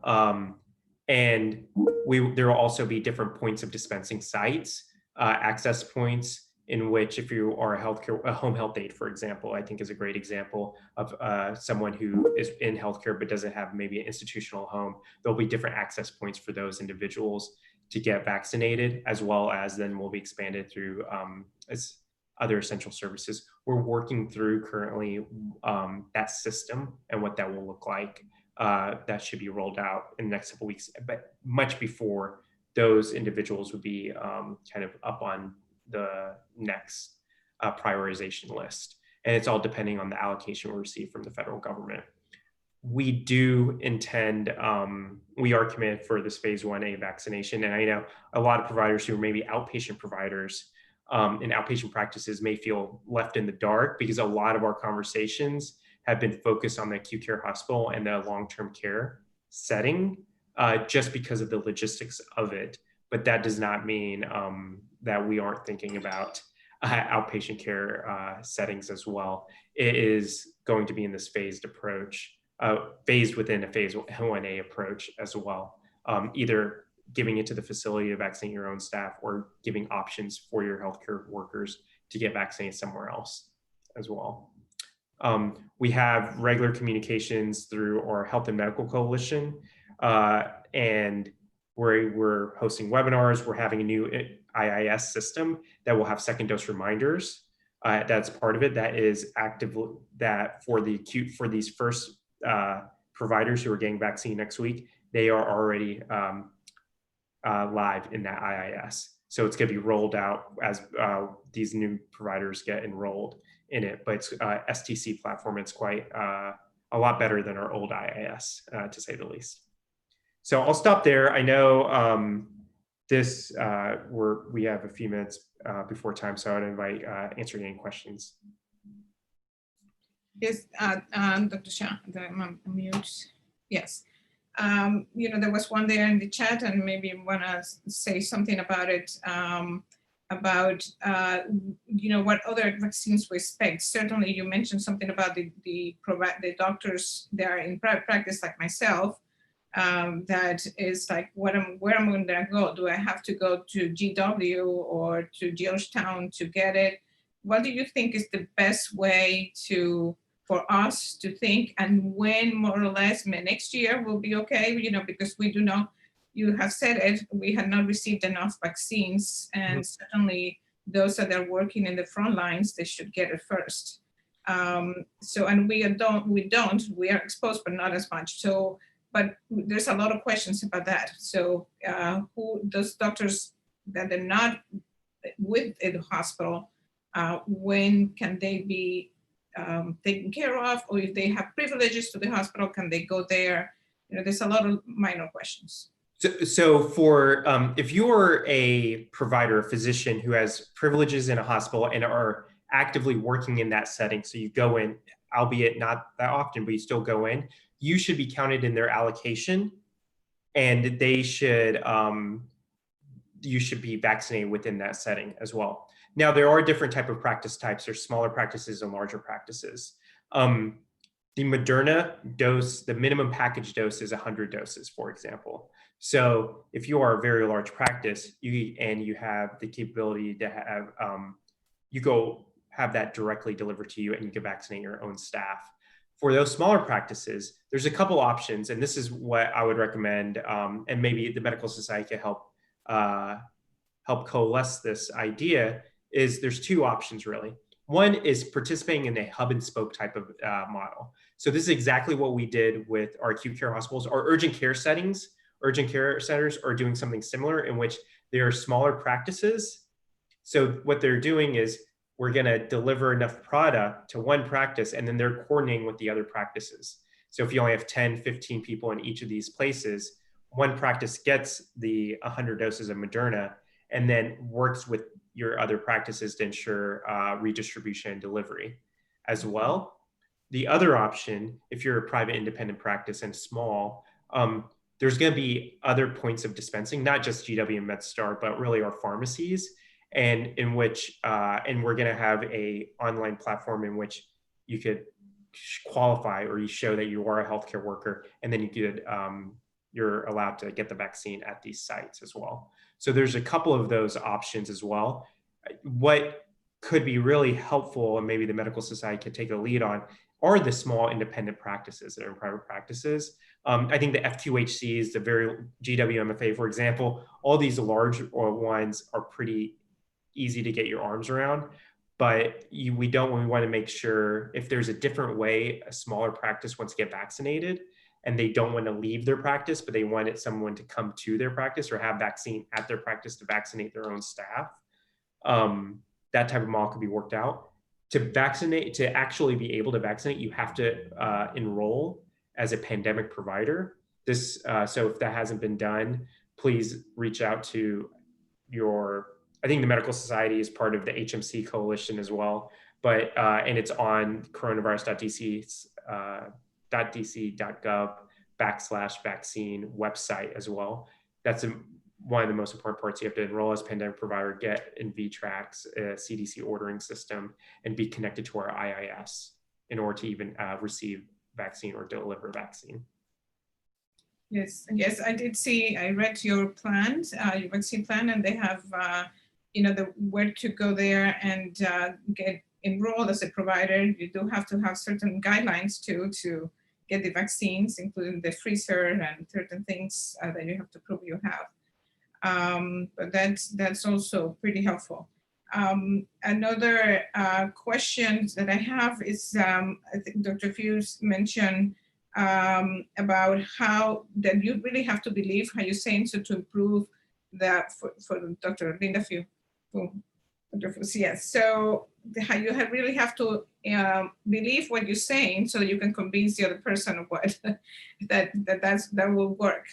And there will also be different points of dispensing sites, access points, in which if you are a home health aide, for example, I think is a great example of someone who is in healthcare but doesn't have maybe an institutional home. There'll be different access points for those individuals to get vaccinated, as well as then will be expanded through as other essential services. We're working through currently that system and what that will look like. That should be rolled out in the next couple of weeks, but much before those individuals would be kind of up on the next prioritization list. And it's all depending on the allocation we receive from the federal government. We do intend, we are committed for this phase 1A vaccination. And I know a lot of providers who are maybe outpatient providers in outpatient practices may feel left in the dark, because a lot of our conversations have been focused on the acute care hospital and the long-term care setting, just because of the logistics of it. But that does not mean that we aren't thinking about outpatient care settings as well. It is going to be in this phased approach, phased within a phase 1A approach as well, either giving it to the facility to vaccinate your own staff or giving options for your healthcare workers to get vaccinated somewhere else as well. We have regular communications through our Health and Medical Coalition, and we're hosting webinars. We're having a new IIS system that will have second dose reminders. That's part of it. That is active. That for these first providers who are getting vaccine next week, they are already live in that IIS. So it's going to be rolled out as these new providers get enrolled in it. But it's STC platform. It's quite a lot better than our old IIS, to say the least. So I'll stop there. I know we have a few minutes before time, so I'd invite answering any questions. Yes, Dr. Shah, I'm mute. Yes. There was one there in the chat, and maybe you want to say something about it, what other vaccines we expect. Certainly, you mentioned something about the doctors that are in private practice, like myself, that is like, where am I going to go? Do I have to go to GW or to Georgetown to get it? What do you think is the best way for us to think, and when more or less next year will be okay? Because we do know, you have said it, we had not received enough vaccines, and certainly those that are working in the front lines, they should get it first. And we are exposed, but not as much. So, but there's a lot of questions about that. So who those doctors that are not with the hospital, when can they be taken care of? Or if they have privileges to the hospital, can they go there? There's a lot of minor questions. So for, if you're a provider, a physician who has privileges in a hospital and are actively working in that setting, so you go in, albeit not that often, but you still go in, you should be counted in their allocation, and they should, you should be vaccinated within that setting as well. Now, there are different type of practice types. There's smaller practices and larger practices. The Moderna dose, the minimum package dose is 100 doses, for example. So if you are a very large practice, you have the capability to have, you go have that directly delivered to you, and you can vaccinate your own staff. For those smaller practices, there's a couple options, and this is what I would recommend, and maybe the Medical Society can help coalesce this idea, is there's two options really. One is participating in a hub and spoke type of model. So this is exactly what we did with our acute care hospitals. Our urgent care settings, urgent care centers are doing something similar, in which they are smaller practices. So what they're doing is we're going to deliver enough product to one practice, and then they're coordinating with the other practices. So if you only have 10, 15 people in each of these places, one practice gets the 100 doses of Moderna and then works with your other practices to ensure redistribution and delivery as well. The other option, if you're a private independent practice and small, there's going to be other points of dispensing, not just GW and MedStar, but really our pharmacies, and in which, and we're going to have a online platform in which you could qualify or you show that you are a healthcare worker, and then you could, you're allowed to get the vaccine at these sites as well. So there's a couple of those options as well. What could be really helpful, and maybe the medical society could take a lead on, are the small independent practices that are in private practices. I think the F2HCs, the very GWMFA, for example, all these large ones are pretty easy to get your arms around, but we want to make sure if there's a different way a smaller practice wants to get vaccinated and they don't want to leave their practice, but they wanted someone to come to their practice or have vaccine at their practice to vaccinate their own staff. That type of model could be worked out. To actually be able to vaccinate, you have to enroll as a pandemic provider. So if that hasn't been done, please reach out to I think the medical society is part of the HMC coalition as well, but, and it's on coronavirus.dc.gov/vaccine website as well. That's one of the most important parts. You have to enroll as a pandemic provider, get in VTRAX, a CDC ordering system, and be connected to our IIS in order to even receive vaccine or deliver vaccine. Yes, I did see, I read your plans, your vaccine plan, and they have, where to go there and get enrolled as a provider. You do have to have certain guidelines to get the vaccines, including the freezer and certain things that you have to prove you have. But that's also pretty helpful. Another question that I have is, I think Dr. Fuse mentioned about how that you really have to believe how you're saying, so to improve that for Dr. Linda Fuse. Dr. Fuse, yes. So how you really have to believe what you're saying so you can convince the other person of what that will work.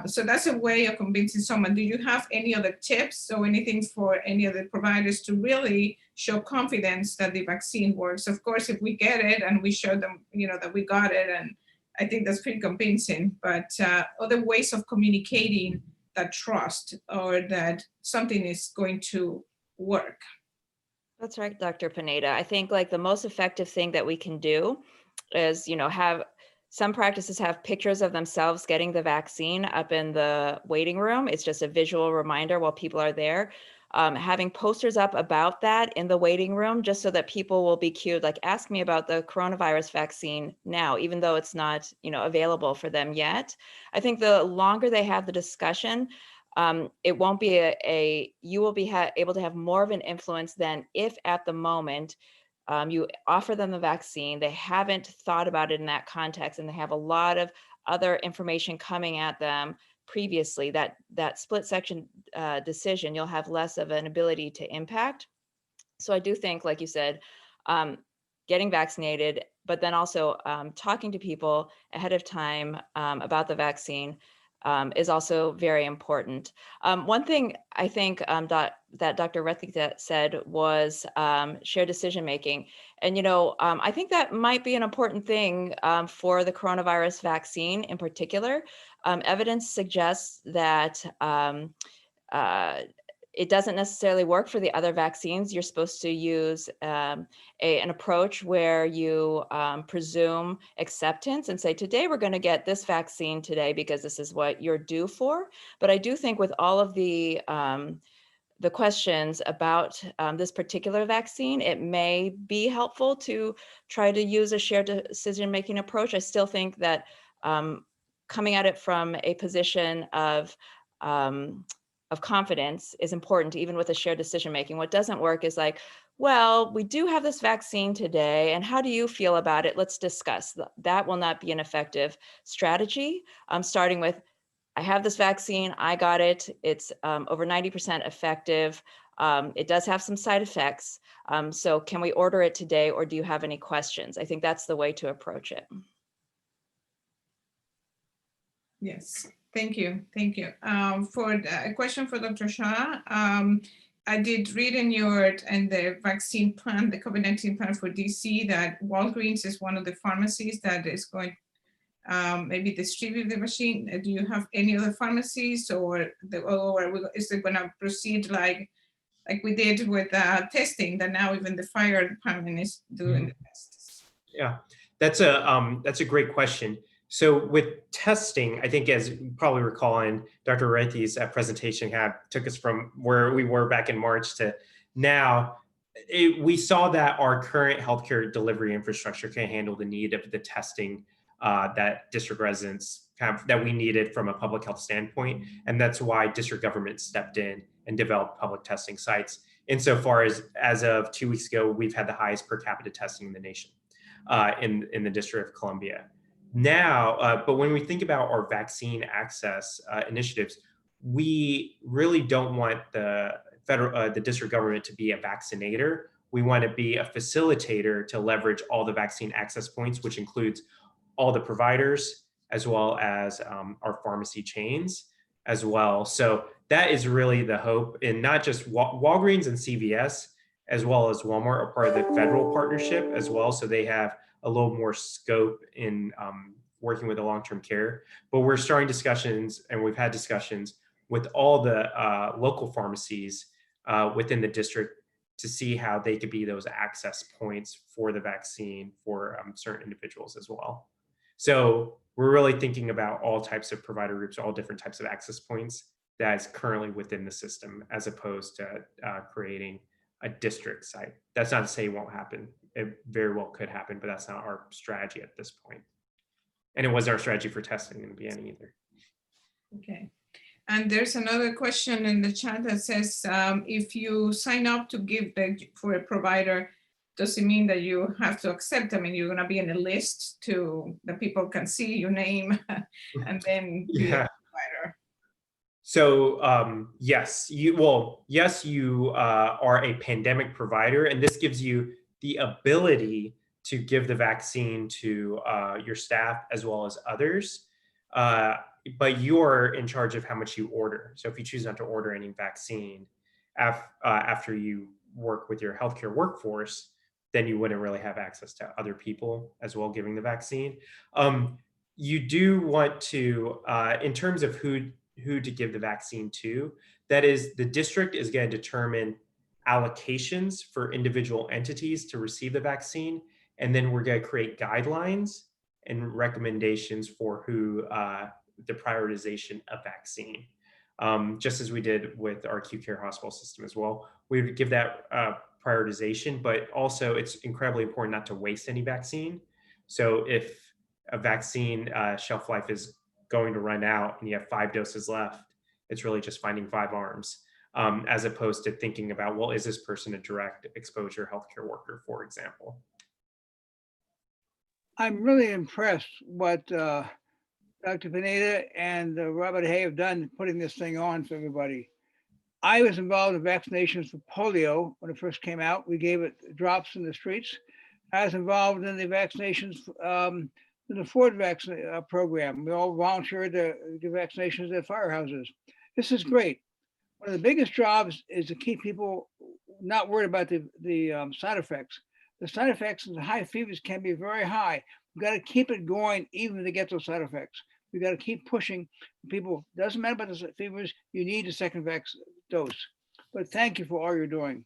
So that's a way of convincing someone. Do you have any other tips or anything for any other providers to really show confidence that the vaccine works? Of course, if we get it and we show them, that we got it, and I think that's pretty convincing, but other ways of communicating that trust or that something is going to work. That's right, Dr. Pineda. I think like the most effective thing that we can do is, have some practices have pictures of themselves getting the vaccine up in the waiting room. It's just a visual reminder while people are there. Having posters up about that in the waiting room, just so that people will be cued, like, ask me about the coronavirus vaccine now, even though it's not, available for them yet. I think the longer they have the discussion, it won't be you will be able to have more of an influence than if at the moment you offer them the vaccine, they haven't thought about it in that context, and they have a lot of other information coming at them previously. That split section decision, you'll have less of an ability to impact. So I do think, like you said, getting vaccinated, but then also talking to people ahead of time about the vaccine is also very important. One thing I think that Dr. Rethke said was shared decision making. And, I think that might be an important thing for the coronavirus vaccine in particular. Evidence suggests that it doesn't necessarily work for the other vaccines. You're supposed to use an approach where you presume acceptance and say, today we're going to get this vaccine today because this is what you're due for. But I do think with all of the questions about this particular vaccine, it may be helpful to try to use a shared decision-making approach. I still think that coming at it from a position of confidence is important, even with a shared decision making. What doesn't work is like, well, we do have this vaccine today, and how do you feel about it? Let's discuss. That will not be an effective strategy. Starting with, I have this vaccine, I got it, it's over 90% effective. It does have some side effects. So can we order it today, or do you have any questions? I think that's the way to approach it. Yes, thank you, thank you. For a question for Dr. Shah, I did read in the vaccine plan, the COVID-19 plan for DC, that Walgreens is one of the pharmacies that is going maybe distribute the machine. Do you have any other pharmacies, or is it going to proceed like we did with testing, that now even the fire department is doing the tests? Yeah, that's a great question. So with testing, I think, as you probably recall, in Dr. Reithi's presentation took us from where we were back in March to now. We saw that our current healthcare delivery infrastructure can handle the need of the testing that district residents that we needed from a public health standpoint. And that's why district government stepped in and developed public testing sites. Insofar as of 2 weeks ago, we've had the highest per capita testing in the nation in the District of Columbia. Now, but when we think about our vaccine access initiatives, we really don't want the district government to be a vaccinator. We want to be a facilitator to leverage all the vaccine access points, which includes all the providers, as well as our pharmacy chains as well. So that is really the hope. And not just Walgreens and CVS, as well as Walmart, are part of the federal partnership as well. So they have a little more scope in working with the long-term care. But we're starting discussions, and we've had discussions with all the local pharmacies within the district to see how they could be those access points for the vaccine for certain individuals as well. So we're really thinking about all types of provider groups, all different types of access points that is currently within the system, as opposed to creating a district site. That's not to say it won't happen. It very well could happen, but that's not our strategy at this point. And it was our strategy for testing in the beginning either. Okay. And there's another question in the chat that says, if you sign up to give for a provider, does it mean that you have to accept? I mean, you're going to be in a list that people can see your name and then be a provider. So yes, you are a pandemic provider, and this gives you the ability to give the vaccine to your staff as well as others. But you're in charge of how much you order. So if you choose not to order any vaccine after you work with your healthcare workforce, then you wouldn't really have access to other people as well giving the vaccine. You do want to, in terms of who to give the vaccine to, that is, the district is going to determine allocations for individual entities to receive the vaccine. And then we're going to create guidelines and recommendations for who the prioritization of vaccine, just as we did with our acute care hospital system as well. We would give that prioritization, but also it's incredibly important not to waste any vaccine. So if a vaccine shelf life is going to run out and you have 5 doses left, it's really just finding 5 arms, as opposed to thinking about, well, is this person a direct exposure healthcare worker, for example? I'm really impressed what Dr. Pineda and Robert Hay have done putting this thing on for everybody. I was involved in vaccinations for polio when it first came out. We gave it drops in the streets. I was involved in the vaccinations in the Ford vaccine program. We all volunteered to give vaccinations at firehouses. This is great. One of the biggest jobs is to keep people not worried about the side effects. The side effects and the high fevers can be very high. We've got to keep it going even to get those side effects. We've got to keep pushing people. Doesn't matter about the fevers, you need a second dose. But thank you for all you're doing.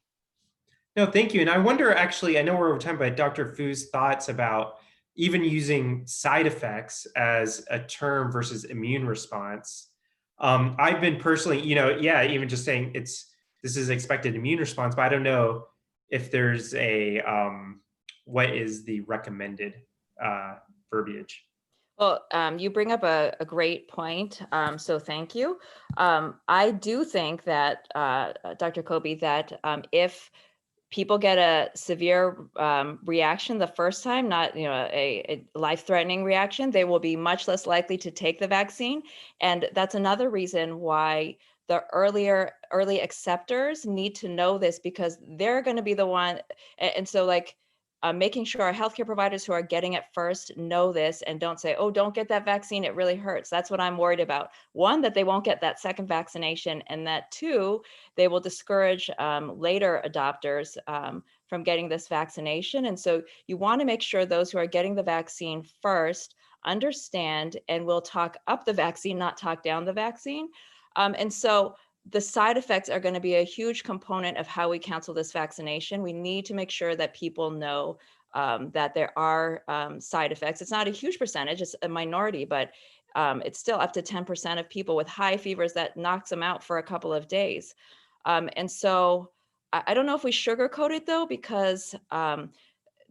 No, thank you. And I wonder, actually, I know we're over time, but Dr. Fu's thoughts about even using side effects as a term versus immune response. I've been personally, even just saying this is expected immune response, but I don't know if there's what is the recommended verbiage. Well, you bring up a great point, so thank you. I do think that, Dr. Kobe, that if people get a severe reaction the first time, not a life-threatening reaction, they will be much less likely to take the vaccine. And that's another reason why the early acceptors need to know this because they're going to be the one. And so like making sure our healthcare providers who are getting it first know this and don't say, oh, don't get that vaccine, it really hurts. That's what I'm worried about. One, that they won't get that second vaccination, and that two, they will discourage later adopters from getting this vaccination. And so you want to make sure those who are getting the vaccine first understand and will talk up the vaccine, not talk down the vaccine. And so the side effects are going to be a huge component of how we counsel this vaccination. We need to make sure that people know that there are side effects. It's not a huge percentage, it's a minority, but it's still up to 10% of people with high fevers that knocks them out for a couple of days. And so I don't know if we sugarcoat it though, because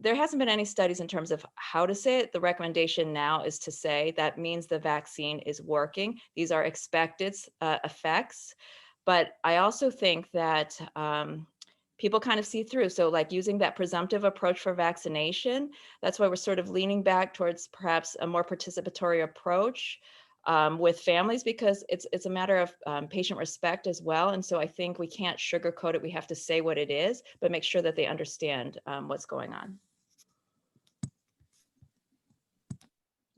there hasn't been any studies in terms of how to say it. The recommendation now is to say that means the vaccine is working. These are expected effects. But I also think that people kind of see through. So like using that presumptive approach for vaccination, that's why we're sort of leaning back towards perhaps a more participatory approach with families, because it's a matter of patient respect as well. And so I think we can't sugarcoat it. We have to say what it is, but make sure that they understand what's going on.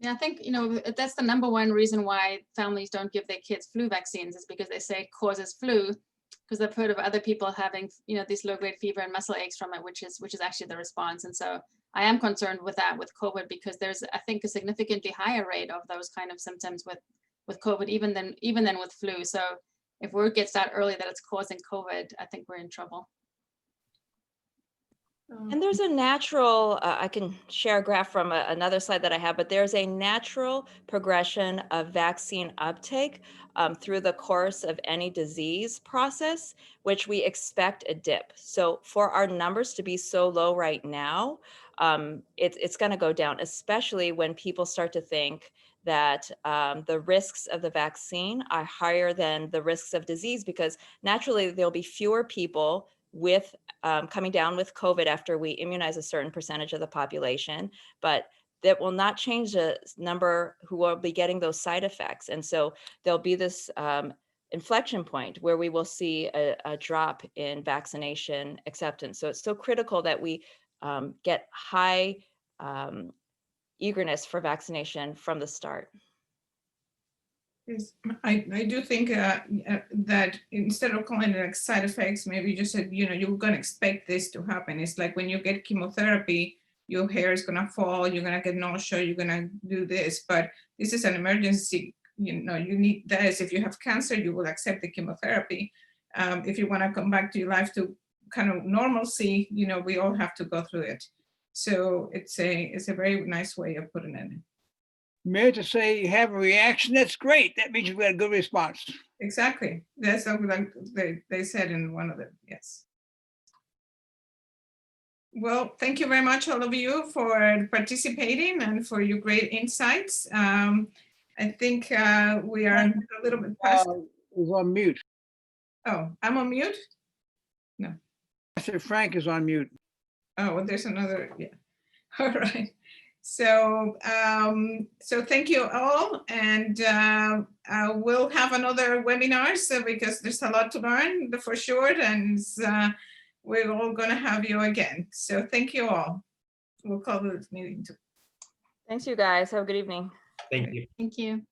Yeah, I think, that's the number one reason why families don't give their kids flu vaccines, is because they say it causes flu, because they've heard of other people having, this low-grade fever and muscle aches from it, which is actually the response. And so I am concerned with that with COVID, because there's, I think, a significantly higher rate of those kind of symptoms with COVID, even than with flu. So if word gets out early that it's causing COVID, I think we're in trouble. And there's a natural, I can share a graph from another slide that I have, but there's a natural progression of vaccine uptake through the course of any disease process, which we expect a dip. So for our numbers to be so low right now, it's going to go down, especially when people start to think that the risks of the vaccine are higher than the risks of disease, because naturally there'll be fewer people with coming down with COVID after we immunize a certain percentage of the population, but that will not change the number who will be getting those side effects. And so there'll be this inflection point where we will see a drop in vaccination acceptance. So it's so critical that we get high eagerness for vaccination from the start. Yes, I do think that instead of calling it like side effects, maybe you just said, you're going to expect this to happen. It's like when you get chemotherapy, your hair is going to fall, you're going to get nausea, you're going to do this, but this is an emergency. You need this. If you have cancer, you will accept the chemotherapy. If you want to come back to your life to kind of normalcy, we all have to go through it. So it's a very nice way of putting it. Mayor, to say you have a reaction, that's great. That means you've got a good response. Exactly. That's what they said in one of them. Yes. Well, thank you very much, all of you, for participating and for your great insights. I think we are a little bit past. Is on mute. Oh, I'm on mute? No. Mr. Frank is on mute. Oh, well, there's another. Yeah. All right. So, so thank you all, and we'll have another webinar, so because there's a lot to learn for sure, and we're all going to have you again. So thank you all. We'll call this meeting. Thanks, you guys. Have a good evening. Thank you. Thank you.